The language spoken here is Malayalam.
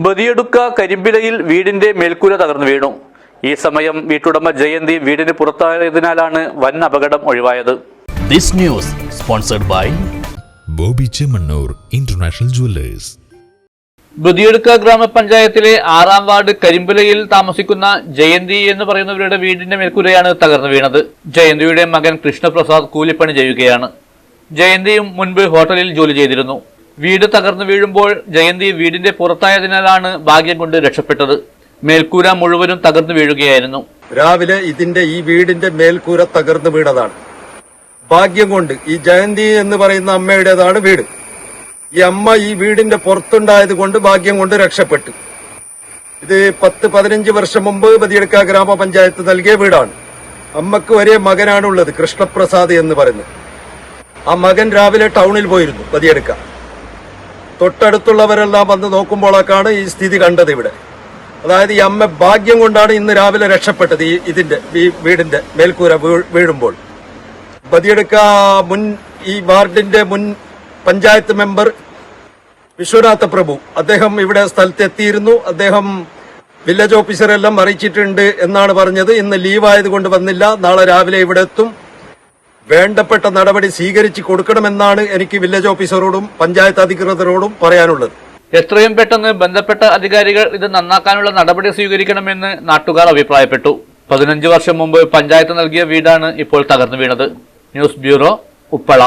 ബദിയടുക്ക കരിമ്പിലയിൽ വീടിന്റെ മേൽക്കൂര തകർന്നു വീണു. ഈ സമയം വീട്ടുടമ ജയന്തി വീടിന് പുറത്തായതിനാലാണ് വൻ അപകടം ഒഴിവായത്. This news sponsored by Bobby Chemmanur international jewellers. Badiyadka ഗ്രാമപഞ്ചായത്തിലെ 6-ാം വാർഡ് കരിമ്പിലയിൽ താമസിക്കുന്ന ജയന്തി എന്ന് പറയുന്നവരുടെ വീടിന്റെ മേൽക്കൂരയാണ് തകർന്നു വീണത്. ജയന്തിയുടെ മകൻ കൃഷ്ണപ്രസാദ് കൂലിപ്പണി ചെയ്യുകയാണ്. ജയന്തിയും മുൻപ് ഹോട്ടലിൽ ജോലി ചെയ്തിരുന്നു. വീട് തകർന്നു വീഴുമ്പോൾ ജയന്തി വീടിന്റെ പുറത്തായതിനാലാണ് ഭാഗ്യം കൊണ്ട് രക്ഷപ്പെട്ടത്. മേൽക്കൂര മുഴുവനും തകർന്നു വീഴുകയായിരുന്നു. രാവിലെ ഈ വീടിന്റെ മേൽക്കൂര തകർന്നു വീണതാണ്. ഭാഗ്യം കൊണ്ട് ഈ ജയന്തി എന്ന് പറയുന്ന അമ്മയുടേതാണ് വീട്. ഈ അമ്മ ഈ വീടിന്റെ പുറത്തുണ്ടായത് കൊണ്ട് ഭാഗ്യം കൊണ്ട് രക്ഷപ്പെട്ടു. ഇത് 10-15 വർഷം മുമ്പ് ബദിയടുക്ക ഗ്രാമപഞ്ചായത്ത് നൽകിയ വീടാണ്. അമ്മക്ക് ഒരേ മകനാണുള്ളത്, കൃഷ്ണപ്രസാദ് എന്ന് പറയുന്നത്. ആ മകൻ രാവിലെ ടൗണിൽ പോയിരുന്നു ബദിയടുക്ക. തൊട്ടടുത്തുള്ളവരെല്ലാം വന്ന് നോക്കുമ്പോഴൊക്കെയാണ് ഈ സ്ഥിതി കണ്ടത് ഇവിടെ. അതായത് ഈ അമ്മ ഭാഗ്യം കൊണ്ടാണ് ഇന്ന് രാവിലെ രക്ഷപ്പെട്ടത്. ഈ വീടിന്റെ മേൽക്കൂര വീഴുമ്പോൾ ബദിയടുക്ക ഈ വാർഡിന്റെ മുൻ പഞ്ചായത്ത് മെമ്പർ വിശ്വനാഥ പ്രഭു അദ്ദേഹം ഇവിടെ സ്ഥലത്തെത്തിയിരുന്നു. അദ്ദേഹം വില്ലേജ് ഓഫീസറെല്ലാം അറിയിച്ചിട്ടുണ്ട് എന്നാണ് പറഞ്ഞത്. ഇന്ന് ലീവായത് കൊണ്ട് വന്നില്ല. നാളെ രാവിലെ ഇവിടെ എത്തും. വേണ്ടപ്പെട്ട നടപടി സ്വീകരിച്ചു കൊടുക്കണമെന്നാണ് എനിക്ക് വില്ലേജ് ഓഫീസറോടും പഞ്ചായത്ത് അധികൃതരോടും പറയാനുള്ളത്. എത്രയും പെട്ടെന്ന് ബന്ധപ്പെട്ട അധികാരികൾ ഇത് നന്നാക്കാനുള്ള നടപടി സ്വീകരിക്കണമെന്ന് നാട്ടുകാർ അഭിപ്രായപ്പെട്ടു. 15 വർഷം മുമ്പ് പഞ്ചായത്ത് നൽകിയ വീടാണ് ഇപ്പോൾ തകർന്നു വീണത്. News bureau, Uppala.